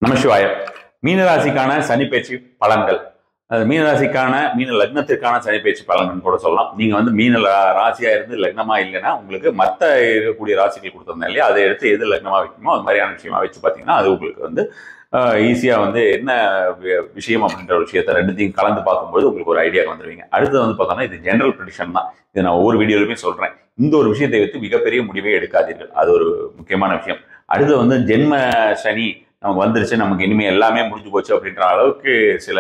நமசிவாய. மீனராசிக்கான சனிப்பெயர்ச்சி பலன்கள். அது மீனராசிக்கான மீன லக்னத்திற்கான சனிப்பெயர்ச்சி பலன்கள் கூட சொல்லலாம். நீங்க வந்து மீன ராசியா இருந்து லக்னமா இல்லைன்னா உங்களுக்கு மற்ற இருக்கக்கூடிய ராசிகள் கொடுத்துருந்தேன் இல்லையா, அதை எடுத்து எது லக்னமா வைக்கணுமோ அது மாதிரியான விஷயமா வச்சு பார்த்தீங்கன்னா அது உங்களுக்கு வந்து ஈஸியா வந்து என்ன விஷயம் அப்படின்ற விஷயத்த ரெண்டுத்தையும் கலந்து பார்க்கும்போது உங்களுக்கு ஒரு ஐடியா வந்துருவீங்க. அடுத்து வந்து பார்த்தோம்னா இது ஜெனரல் ப்ரெடிக்ஷன் தான். இதை நான் ஒவ்வொரு வீடியோலுமே சொல்றேன். இந்த ஒரு விஷயத்தை வைத்து மிகப்பெரிய முடிவே எடுக்காதீர்கள். அது ஒரு முக்கியமான விஷயம். அடுத்து வந்து ஜென்ம சனி நமக்கு வந்துருச்சு, நமக்கு இனிமே எல்லாமே முடிஞ்சு போச்சு அப்படின்ற அளவுக்கு சில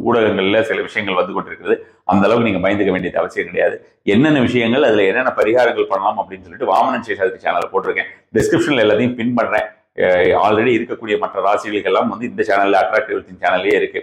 ஊடகங்கள்ல சில விஷயங்கள் வந்து கொண்டிருக்கிறது. அந்த அளவுக்கு நீங்க பயந்துக்க வேண்டியது அவசியம் கிடையாது. என்னென்ன விஷயங்கள், அதுல என்னென்ன பரிகாரங்கள் பண்ணலாம் அப்படின்னு சொல்லிட்டு வாமனன் சேஷாதிரி சேனலை போட்டிருக்கேன். டிஸ்கிரிப்ஷன்ல எல்லாத்தையும் பின் பண்றேன். ஆல்ரெடி இருக்கக்கூடிய மற்ற ராசிகளுக்கெல்லாம் வந்து இந்த சேனல்ல அட்ராக்டிவ் சேனல்லே இருக்கு.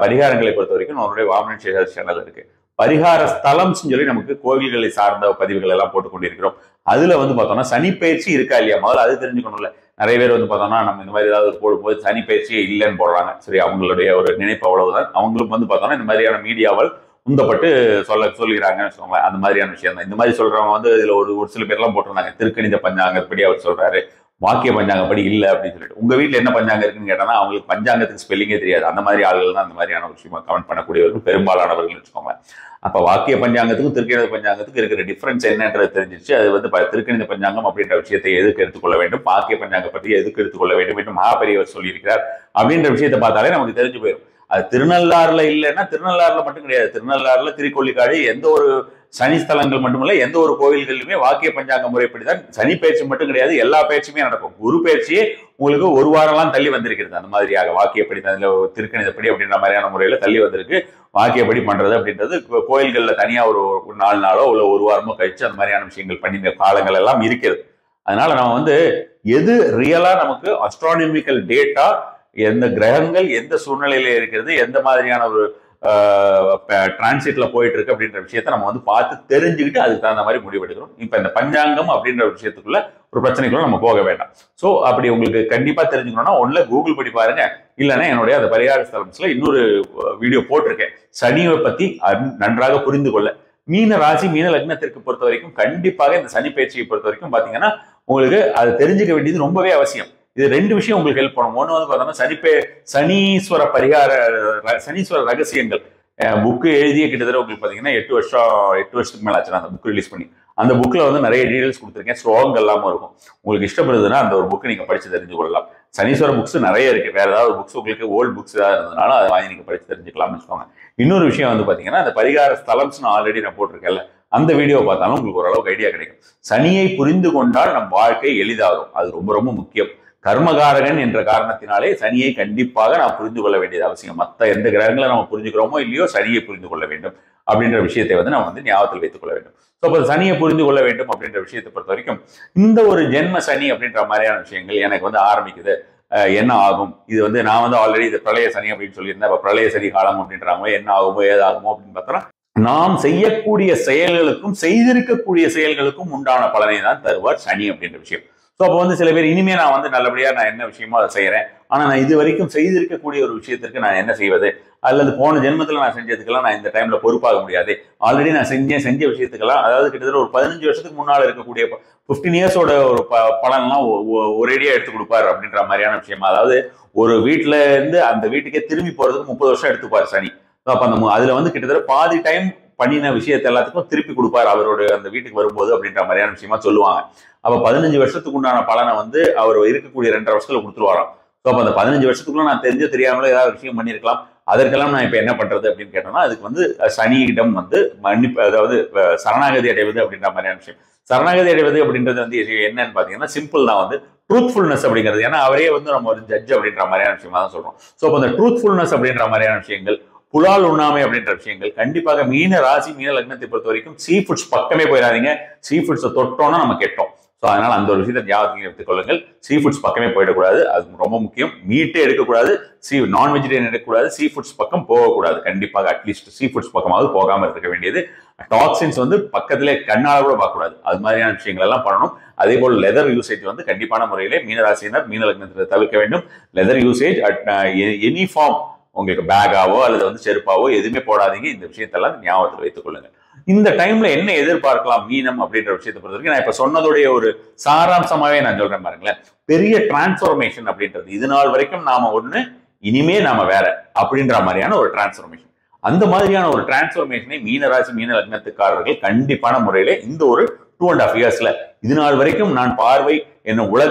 பரிகாரங்களை பொறுத்த வரைக்கும் நம்மளுடைய வாமனன் சேஷாதிரி சேனல் இருக்கு. பரிகார ஸ்தலம் சொல்லி நமக்கு கோவில்களை சார்ந்த பதிவுகள் எல்லாம் போட்டுக் கொண்டிருக்கிறோம். அதுல வந்து பார்த்தோம்னா சனி பயிற்சி இருக்கா இல்லையா, முதல்ல அது தெரிஞ்சுக்கணும்ல. நிறைய பேர் வந்து பார்த்தோம்னா நம்ம இந்த மாதிரி ஏதாவது போடும்போது சனி பயிற்சியே இல்லைன்னு போடுறாங்க. சரி, அவங்களுடைய ஒரு நினைப்பு அவ்வளவுதான். அவங்களுக்கு வந்து பார்த்தோம்னா இந்த மாதிரியான மீடியாவால் உந்தப்பட்டு சொல்லிடுறாங்கன்னு வச்சுக்கோங்களேன். அந்த மாதிரியான விஷயம் தான். இந்த மாதிரி சொல்றவங்க வந்து இதுல ஒரு சில பேர்லாம் போட்டிருந்தாங்க, திருக்கணித பஞ்சாங்கப்படி அவர் சொல்றாரு, வாக்கிய பஞ்சாங்கப்படி இல்லை அப்படின்னு சொல்லிட்டு. உங்க வீட்டுல என்ன பஞ்சாங்கம் இருக்குன்னு கேட்டானா அவங்களுக்கு பஞ்சாங்கத்துக்கு ஸ்பெல்லிங்கே தெரியாது. அந்த மாதிரி ஆளுகள் தான் அந்த மாதிரியான விஷயமா கமெண்ட் பண்ணக்கூடியவர்கள் பெரும்பாலானவர்கள் வச்சுக்கோங்க. அப்ப வாக்கிய பஞ்சாங்கத்துக்கும் திருக்கணித பஞ்சாங்கத்துக்கும் இருக்கிற டிஃபரன்ஸ் என்னன்றது தெரிஞ்சிச்சு. அது வந்து திருக்கணித பஞ்சாங்கம் அப்படின்ற விஷயத்தை எதுக்கு எடுத்துக்கொள்ள வேண்டும், வாக்கிய பஞ்சாங்கம் பற்றி எதுக்கு எடுத்துக்கொள்ள வேண்டும் என்று மகாபெரியவர் சொல்லியிருக்கிறார் அப்படின்ற விஷயத்தை பார்த்தாலே நமக்கு தெரிஞ்சு போயிடும். அது திருநள்ளாறுல இல்லைன்னா திருநள்ளாறுல மட்டும் கிடையாது, திருநள்ளாறுல திருக்கொள்ளிக்காடு எந்த ஒரு சனி ஸ்தலங்கள் மட்டுமல்ல, எந்த ஒரு கோவில்களிலுமே வாக்கிய பஞ்சாங்க முறைப்படிதான். சனி பயிற்சி மட்டும் கிடையாது, எல்லா பயிற்சியுமே நடக்கும். குரு பயிற்சியே உங்களுக்கு ஒரு வாரம்லாம் தள்ளி வந்திருக்கிறது. அந்த மாதிரியாக வாக்கியப்படி திருக்கணிதப்படி அப்படின்ற மாதிரியான முறையில தள்ளி வந்திருக்கு. வாக்கியப்படி பண்றது அப்படின்றது கோயில்கள்ல தனியா ஒரு 4 நாளோ இல்ல ஒரு வாரமோ கழிச்சு அந்த மாதிரியான விஷயங்கள் பண்ணின காலங்கள் எல்லாம் இருக்கிறது. அதனால நம்ம வந்து எது ரியலா நமக்கு அஸ்ட்ரானமிக்கல் டேட்டா, எந்த கிரகங்கள் எந்த சூழ்நிலையில இருக்கிறது, எந்த மாதிரியான ஒரு டிரான்சிட்ல போயிட்டு இருக்கு அப்படின்ற விஷயத்த நம்ம வந்து பார்த்து தெரிஞ்சுக்கிட்டு அதுக்கு தகுந்த மாதிரி முடிவெடுக்கிறோம். இப்ப இந்த பஞ்சாங்கம் அப்படின்ற விஷயத்துக்குள்ள ஒரு பிரச்சனைக்குள்ள நம்ம போக வேண்டாம். சோ அப்படி உங்களுக்கு கண்டிப்பா தெரிஞ்சுக்கணும்னா ஒண்ணுல கூகுள் பண்ணி பாருங்க, இல்லைன்னா என்னுடைய அந்த பரிகார ஸ்தலம்ஸ்ல இன்னொரு வீடியோ போட்டிருக்கேன் சனியை பத்தி நன்றாக புரிந்து கொள்ள. மீன ராசி மீன லக்னத்திற்கு பொறுத்த வரைக்கும் கண்டிப்பாக இந்த சனி பயிற்சியை பொறுத்த வரைக்கும் பாத்தீங்கன்னா உங்களுக்கு அது தெரிஞ்சுக்க வேண்டியது ரொம்பவே அவசியம். இது ரெண்டு விஷயம் உங்களுக்கு ஹெல்ப் பண்ணும். ஒன்று வந்து பார்த்தோம்னா சனீஸ்வர பரிகார சனீஸ்வர ரகசியங்கள் புக்கு எழுதிய கிட்டத்தட்ட உங்களுக்கு பார்த்தீங்கன்னா 8 வருஷத்துக்கு மேலே ஆச்சு அந்த புக் ரிலீஸ் பண்ணி. அந்த புக்கில் வந்து நிறைய டீடைல்ஸ் கொடுத்துருக்கேன், ஸ்லோகங்கள் எல்லாமே இருக்கும். உங்களுக்கு இஷ்டப்படுதுன்னா அந்த ஒரு புக்கு நீங்கள் படித்து தெரிஞ்சு கொள்ளலாம். சனீஸ்வர புக்ஸ் நிறைய இருக்கு. வேற ஏதாவது புக்ஸ் உங்களுக்கு ஓல்டு புக்ஸ் ஏதாவது இருந்ததுனால அதை வாங்கி நீங்கள் படித்து தெரிஞ்சுக்கலாம்னு வச்சுக்கோங்க. இன்னொரு விஷயம் வந்து பார்த்தீங்கன்னா அந்த பரிகார ஸ்தலம்ஸ் ஆல்ரெடி நான் போட்டிருக்கேன்ல, அந்த வீடியோ பார்த்தாலும் உங்களுக்கு ஓரளவுக்கு ஐடியா கிடைக்கும். சனியை புரிந்து கொண்டால் நம் வாழ்க்கை எளிதாகும். அது ரொம்ப ரொம்ப முக்கியம். கர்மகாரகன் என்ற காரணத்தினாலே சனியை கண்டிப்பாக நாம் புரிந்து கொள்ள வேண்டியது அவசியம். மற்ற எந்த கிரகங்களை நம்ம புரிஞ்சுக்கிறோமோ இல்லையோ சனியை புரிந்து கொள்ள வேண்டும் அப்படின்ற விஷயத்தை வந்து நம்ம வந்து ஞாபகத்தில் வைத்துக் கொள்ள வேண்டும். ஸோ அப்போ சனியை புரிந்து கொள்ள வேண்டும் அப்படின்ற விஷயத்தை பொறுத்த வரைக்கும் இந்த ஒரு ஜென்ம சனி அப்படின்ற மாதிரியான விஷயங்கள் எனக்கு வந்து ஆரம்பிக்குது. என்ன ஆகும், இது வந்து நான் வந்து ஆல்ரெடி இது பிரளய சனி அப்படின்னு சொல்லியிருந்தேன். இப்போ பிரளய சனி காலம் அப்படின்றாங்க, என்ன ஆகுமோ ஏதாகுமோ அப்படின்னு பார்த்தோம்னா நாம் செய்யக்கூடிய செயல்களுக்கும் செய்திருக்கக்கூடிய செயல்களுக்கும் உண்டான பலனை தான் தருவார் சனி அப்படின்ற விஷயம். ஸோ அப்போ வந்து சில பேர் இனிமே நான் வந்து நல்லபடியா நான் என்ன விஷயமோ அதை செய்யறேன், ஆனா நான் இது வரைக்கும் செய்திருக்கக்கூடிய ஒரு விஷயத்திற்கு நான் என்ன செய்வது, அல்லது போன ஜென்மத்தில் நான் செஞ்சதுக்கெல்லாம் நான் இந்த டைம்ல பொறுப்பாக முடியாது. ஆல்ரெடி நான் செஞ்ச விஷயத்துக்கெல்லாம், அதாவது கிட்டத்தட்ட ஒரு 15 வருஷத்துக்கு முன்னால் இருக்கக்கூடிய 15 இயர்ஸோட ஒரு பலன்லாம் ஒரேடியா எடுத்து கொடுப்பாரு அப்படின்ற மாதிரியான விஷயமா. அதாவது ஒரு வீட்டுல இருந்து அந்த வீட்டுக்கே திரும்பி போறதுக்கு 30 வருஷம் எடுத்துப்பாரு சனி. அப்ப அந்த அதுல வந்து கிட்டத்தட்ட பாதி டைம் பண்ணின விஷயத்தை எல்லாத்துக்கும் திருப்பி கொடுப்பாரு அவரோட அந்த வீட்டுக்கு வரும்போது அப்படின்ற மாதிரியான விஷயமா சொல்லுவாங்க. அப்ப 15 வருஷத்துக்கு உண்டான பலனை வந்து அவர் இருக்கக்கூடிய 2.5 வருஷத்துல கொடுத்துருவாராம். ஸோ அப்ப அந்த 15 வருஷத்துக்குள்ள நான் தெரிஞ்சோ தெரியாமலோ ஏதாவது விஷயம் பண்ணியிருக்கலாம். அதற்கெல்லாம் நான் இப்ப என்ன பண்றது அப்படின்னு கேட்டோம்னா அதுக்கு வந்து சனியிடம் வந்து மன்னிப்பு, அதாவது சரணாகதி அடைவது அப்படின்ற மாதிரியான விஷயம். சரணாகதி அடைவது அப்படின்றது வந்து என்னன்னு பாத்தீங்கன்னா சிம்பிள் தான், வந்து ட்ரூத்ஃபுல்னஸ் அப்படிங்கிறது. ஏன்னா அவரே வந்து நம்ம ஒரு ஜட்ஜ் அப்படின்ற மாதிரியான விஷயமா தான் சொல்றோம். ஸோ அப்போ அந்த ட்ரூத்ஃபுல்னஸ் அப்படின்ற மாதிரியான விஷயங்கள், புலால் உண்ணாமை அப்படின்ற விஷயங்கள் கண்டிப்பாக மீன ராசி மீன லக்னத்தை பொறுத்த வரைக்கும் சீ ஃபுட்ஸ் பக்கமே போயிடாதீங்க. சீ ஃபுட்ஸை தொட்டோம்னா நம்ம கெட்டோம். ஸோ அதனால அந்த ஒரு விஷயத்தை ஞாபகத்தில் எடுத்துக் கொள்ளுங்கள். சீ ஃபுட்ஸ் பக்கமே போயிடக்கூடாது, அது ரொம்ப முக்கியம். மீட்டே எடுக்கக்கூடாது, நான் வெஜிடேரியன் எடுக்கக்கூடாது, சீ ஃபுட்ஸ் பக்கம் போகக்கூடாது. கண்டிப்பாக அட்லீஸ்ட் சீ ஃபுட்ஸ் பக்கமாவது போகாமல் இருக்க வேண்டியது. டாக்ஸின்ஸ் வந்து பக்கத்திலே கண்ணால கூட பார்க்கக்கூடாது. அது மாதிரியான விஷயங்கள் எல்லாம் பண்ணணும். அதே போல் லெதர் யூசேஜ் வந்து கண்டிப்பான முறையிலே மீனராசியினர் மீன லக்னத்தில் தவிர்க்க வேண்டும். லெதர் யூசேஜ் எனி ஃபார்ம், உங்களுக்கு பேகாவோ அல்லது வந்து செருப்பாவோ எதுவுமே போடாதீங்க. இந்த விஷயத்தெல்லாம் ஞாபகத்தில் வைத்துக் கொள்ளுங்கள். இந்த டைம்ல என்ன எதிர்பார்க்கலாம் மீனம் அப்படின்ற விஷயத்தை பொறுத்த வரைக்கும் நான் இப்ப சொன்னதுடைய ஒரு சாராம்சமாவே நான் சொல்றேன் பாருங்களேன். பெரிய டிரான்ஸ்ஃபர்மேஷன் அப்படின்றது இது நாள் வரைக்கும் நாம ஒண்ணு, இனிமே நாம வேற அப்படின்ற மாதிரியான ஒரு டிரான்ஸ்ஃபர்மேஷன். அந்த மாதிரியான ஒரு டிரான்ஸ்ஃபர்மேஷனை மீனராசி மீன லக்னத்துக்காரர்கள் கண்டிப்பான முறையில இந்த ஒரு 2.5 இயர்ஸ்ல இது நாள் வரைக்கும் நான் பார்வை என்ன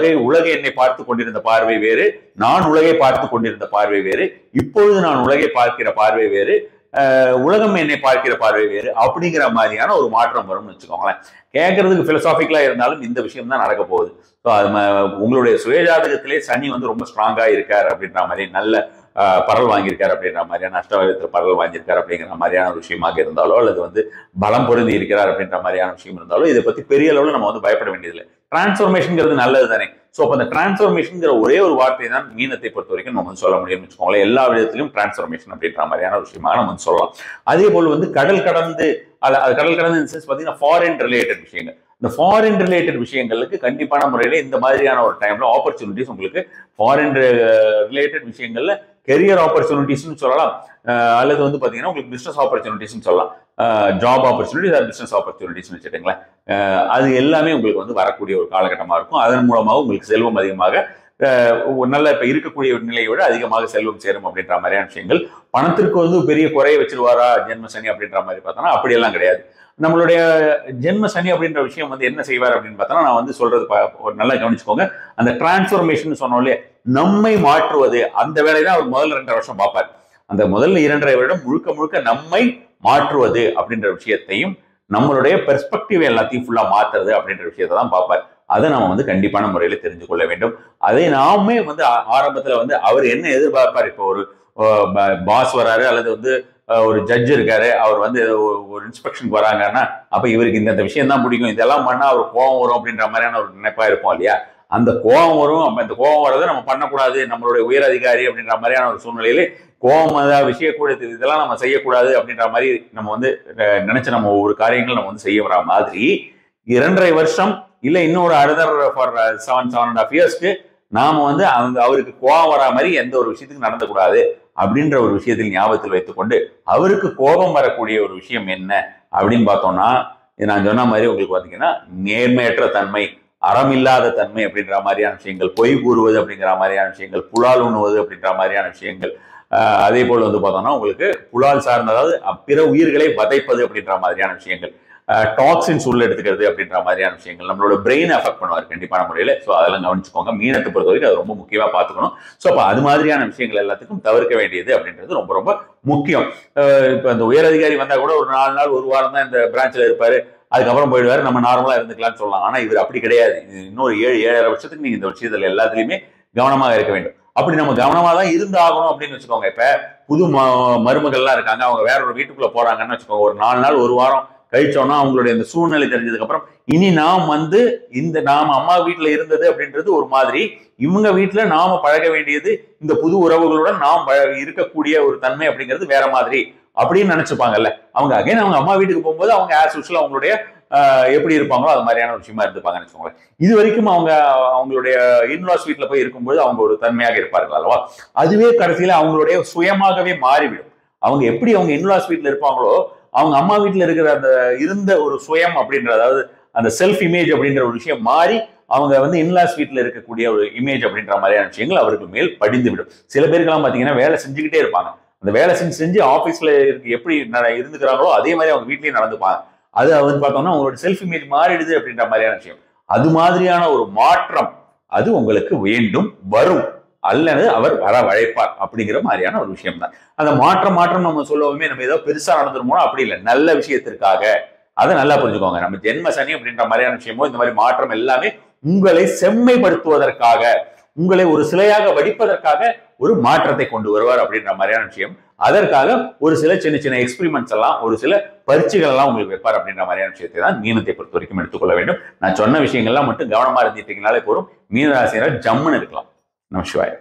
உலகை என்னை பார்த்து கொண்டிருந்த பார்வை வேறு, நான் உலகை பார்த்து கொண்டிருந்த பார்வை வேறு, இப்பொழுது நான் உலகை பார்க்கிற பார்வை வேறு, உலகம் என்னை பார்க்கிற பார்வை வேறு அப்படிங்கிற மாதிரியான ஒரு மாற்றம் வரும்னு வச்சுக்கோங்களேன். கேட்கறதுக்கு பிலசாபிக்கலா இருந்தாலும் இந்த விஷயம் தான் நடக்க போகுது. ஸோ அது உங்களுடைய சுயஜாதகத்திலே சனி வந்து ரொம்ப ஸ்ட்ராங்கா இருக்கார் அப்படின்ற மாதிரி, நல்ல பரல் வாங்கியிருக்காரு அப்படின்ற மாதிரியான, அஷ்டவயத்தில் பரல் வாங்கியிருக்காரு அப்படிங்கிற மாதிரியான ஒரு விஷயமாக இருந்தாலோ, அல்லது வந்து பலம் பொருந்தி இருக்கிறார் அப்படின்ற மாதிரியான விஷயம் இருந்தாலோ, இதை பத்தி பெரிய அளவில் நம்ம வந்து பயப்பட வேண்டியதில்லை. டிரான்ஸ்ஃபர்மேஷன்ங்கிறது நல்லது தானே. ஸோ அப்போ அந்த டிரான்ஸ்ஃபர்மேஷன்ங்கிற ஒரே ஒரு வார்த்தை தான் மீனத்தை பொறுத்த வரைக்கும் நம்ம வந்து சொல்ல முடியும்னு வச்சுக்கோங்களேன். எல்லா விதத்திலும் டிரான்ஸ்ஃபர்மேஷன் அப்படின்ற மாதிரியான ஒரு விஷயமாக நம்ம வந்து சொல்லலாம். அதே போல் வந்து கடல் கடந்து பார்த்தீங்கன்னா ஃபாரின் ரிலேட்டட் விஷயங்கள், இந்த ஃபாரின் ரிலேட்டட் விஷயங்களுக்கு கண்டிப்பான முறையில இந்த மாதிரியான ஒரு டைம்ல ஆப்பர்ச்சுனிட்டிஸ் உங்களுக்கு ஃபாரின் ரிலேட்டட் விஷயங்கள்ல கெரியர் ஆப்பர்ச்சுனிட்டிஸ்னு சொல்லலாம், அல்லது வந்து பாத்தீங்கன்னா உங்களுக்கு பிசினஸ் ஆப்பர்ச்சுனிட்டிஸ்னு சொல்லலாம். ஜாப் ஆப்பர்ச்சுனிட்டிஸ் ஆர் பிசினஸ் ஆப்பர்ச்சுனிட்டிஸ்னு வச்சுக்கோங்களேன். அது எல்லாமே உங்களுக்கு வந்து வரக்கூடிய ஒரு காலகட்டமா இருக்கும். அதன் மூலமாக உங்களுக்கு செல்வம் அதிகமாக, நல்ல இப்ப இருக்கக்கூடிய ஒரு நிலையை விட அதிகமாக செல்வம் சேரும் அப்படின்ற மாதிரியான விஷயங்கள். பணத்திற்கு வந்து பெரிய குறைய வச்சிருவாரா ஜென்ம சனி அப்படின்ற மாதிரி பார்த்தோம்னா அப்படியெல்லாம் கிடையாது. நம்மளுடைய ஜென்ம சனி அப்படின்ற விஷயம் வந்து என்ன செய்வார் அப்படின்னு பார்த்தோம்னா, நான் வந்து சொல்றது நல்லா கவனிச்சுக்கோங்க. அந்த டிரான்ஸ்ஃபர்மேஷன் சொன்னோம் இல்லையா, நம்மை மாற்றுவது, அந்த வேலையை தான் அவர் முதல்ல 2.5 வருஷம் பார்ப்பார். அந்த முதல்ல 2.5 வருடம் முழுக்க முழுக்க நம்மை மாற்றுவது அப்படின்ற விஷயத்தையும், நம்மளுடைய பெர்ஸ்பெக்டிவ் எல்லாத்தையும் ஃபுல்லா மாத்துறது அப்படின்ற விஷயத்தை தான் பார்ப்பார். அதை நம்ம வந்து கண்டிப்பான முறையில தெரிஞ்சு கொள்ள வேண்டும். அதை நாமே வந்து ஆரம்பத்துல வந்து அவர் என்ன எதிர்பார்ப்பார், இப்போ ஒரு பாஸ் வராரு அல்லது வந்து ஒரு ஜட்ஜ் இருக்காரு, அவர் வந்து ஒரு இன்ஸ்பெக்ஷனுக்கு வராங்கன்னா, அப்ப இவருக்கு இந்த விஷயம் தான் பிடிக்கும், இதெல்லாம் பண்ணா அவர் கோவம் வரும் அப்படின்ற மாதிரியான ஒரு நினைப்பா இருப்போம் இல்லையா. அந்த கோவம் வரும், அந்த கோவம் வரதை நம்ம பண்ணக்கூடாது, நம்மளுடைய உயர் அதிகாரி அப்படின்ற மாதிரியான ஒரு சூழ்நிலையில கோவம் விஷயம் கூட இதெல்லாம் நம்ம செய்யக்கூடாது அப்படின்ற மாதிரி நம்ம வந்து நினைச்சு நம்ம ஒவ்வொரு காரியங்கள் நம்ம வந்து செய்ய வர மாதிரி 2.5 வருஷம் இல்ல இன்னொரு அடுத்த ஃபார் 7.5 இயர்ஸ்க்கு நாம வந்து அவருக்கு கோபம் வரா மாதிரி எந்த ஒரு விஷயத்துக்கு நடந்தக்கூடாது அப்படின்ற ஒரு விஷயத்தில் ஞாபகத்தில் வைத்துக்கொண்டு, அவருக்கு கோபம் வரக்கூடிய ஒரு விஷயம் என்ன அப்படின்னு பார்த்தோம்னா, நான் சொன்ன மாதிரி உங்களுக்கு பாத்தீங்கன்னா நேர்மையற்ற தன்மை, அறமில்லாத தன்மை அப்படின்ற மாதிரியான விஷயங்கள், பொய் கூறுவது அப்படிங்கிற மாதிரியான விஷயங்கள், புலால் உண்ணுவது அப்படின்ற மாதிரியான விஷயங்கள், அதே போல வந்து பார்த்தோம்னா உங்களுக்கு புலால் சார்ந்த, அதாவது பிற உயிர்களை வதைப்பது அப்படின்ற மாதிரியான விஷயங்கள், டாக்ஸின்ஸ் உள்ள எடுத்துக்கிறது அப்படின்ற மாதிரியான விஷயங்கள் நம்மளோட பிரெயின் அஃபெக்ட் பண்ணுவார் கண்டிப்பான முறையில. ஸோ அதெல்லாம் கவனிச்சுக்கோங்க. மீனத்தை பொறுத்த வரைக்கும் அது ரொம்ப முக்கியமா பார்த்துக்கணும். ஸோ அப்போ அது மாதிரியான விஷயங்கள் எல்லாத்துக்கும் தவிர்க்க வேண்டியது அப்படின்றது ரொம்ப ரொம்ப முக்கியம். இப்போ அந்த உயர் அதிகாரி வந்தா கூட ஒரு 4 நாள் 1 வாரம் தான் இந்த பிரான்ச்ல இருப்பாரு, அதுக்கப்புறம் போயிடுவாரு, நம்ம நார்மலா இருந்துக்கலாம்னு சொல்லலாம். ஆனா இவர் அப்படி கிடையாது. இன்னொரு 7-7.5 வருஷத்துக்கு நீங்க இந்த விஷயத்துல எல்லாத்துலயுமே கவனமாக இருக்க வேண்டும். அப்படி நம்ம கவனமா தான் இருந்து ஆகணும் அப்படின்னு வச்சுக்கோங்க. இப்ப புது மருமகள்லாம் இருக்காங்க, அவங்க வேற ஒரு வீட்டுக்குள்ள போறாங்கன்னு வச்சுக்கோங்க, ஒரு 4 நாள் 1 வாரம் கழிச்சோம்னா அவங்களுடைய இந்த சூழ்நிலை தெரிஞ்சதுக்கு அப்புறம் இனி நாம் வந்து நாம அம்மா வீட்டுல இருந்தது அப்படின்றது ஒரு மாதிரி, இவங்க வீட்டுல நாம பழக வேண்டியது இந்த புது உறவுகளுடன் நாம் இருக்கக்கூடிய ஒரு தன்மை அப்படிங்கிறது வேற மாதிரி அப்படின்னு நினைச்சுப்பாங்கல்ல அவங்க. அகைன் அவங்க அம்மா வீட்டுக்கு போகும்போது அவங்க ஆஸ் யூசுவல் அவங்களுடைய எப்படி இருப்பாங்களோ அது மாதிரியான விஷயமா இருந்துப்பாங்கன்னு வச்சுக்கோங்களேன். இது வரைக்கும் அவங்களுடைய இன்லாஸ் வீட்டுல போய் இருக்கும்போது அவங்க ஒரு தன்மையாக இருப்பார்கள் அல்லவா. அதுவே கடைசியில அவங்களுடைய சுயமாகவே மாறிவிடும். அவங்க எப்படி அவங்க இன்லாஸ் வீட்டுல இருப்பாங்களோ, அவங்க அம்மா வீட்டுல இருக்கிற அந்த இருந்த ஒரு சுயம் அப்படின்ற, அதாவது அந்த செல்ஃப் இமேஜ் அப்படின்ற ஒரு விஷயம் மாறி அவங்க வந்து இன்லாஸ் வீட்டுல இருக்கக்கூடிய ஒரு இமேஜ் அப்படின்ற மாதிரியான விஷயங்கள் அவருக்கு மேல் படிந்து விடும். சில பேருக்கெல்லாம் பாத்தீங்கன்னா வேலை செஞ்சுக்கிட்டே இருப்பாங்க, அந்த வேலை செஞ்சு ஆபீஸ்ல எப்படி இருந்துக்கிறாங்களோ அதே மாதிரி அவங்க வீட்லயும் நடந்துப்பாங்க. அது வந்து பார்த்தோம்னா அவங்களோட செல்ஃப் இமேஜ் மாறிடுது அப்படின்ற மாதிரியான விஷயம். அது மாதிரியான ஒரு மாற்றம் அது உங்களுக்கு வேண்டும், வரும், அல்லது அவர் வர வழைப்பார் அப்படிங்கிற மாதிரியான ஒரு விஷயம் தான். அந்த மாற்றம் நம்ம சொல்லவுமே நம்ம ஏதோ பெருசா நடந்துருமோ அப்படி இல்லை, நல்ல விஷயத்திற்காக. அதை நல்லா புரிஞ்சுக்கோங்க. நம்ம ஜென்ம சனி அப்படின்ற மாதிரியான விஷயமோ இந்த மாதிரி மாற்றம் எல்லாமே உங்களை செம்மைப்படுத்துவதற்காக, உங்களை ஒரு சிலையாக வடிப்பதற்காக ஒரு மாற்றத்தை கொண்டு வருவார் அப்படின்ற மாதிரியான விஷயம். அதற்காக ஒரு சில சின்ன எக்ஸ்பெரிமெண்ட்ஸ் எல்லாம், ஒரு சில பரீட்சைகள் எல்லாம் உங்களுக்கு வைப்பார் அப்படின்ற மாதிரியான விஷயத்தை தான் மீனத்தை பொறுத்த வரைக்கும் எடுத்துக்கொள்ள வேண்டும். நான் சொன்ன விஷயங்கள்லாம் மட்டும் கவனமா இருந்துட்டீங்கனாலே போதும், மீனராசினர் ஜம்முன்னு இருக்கலாம். நமசிவாய.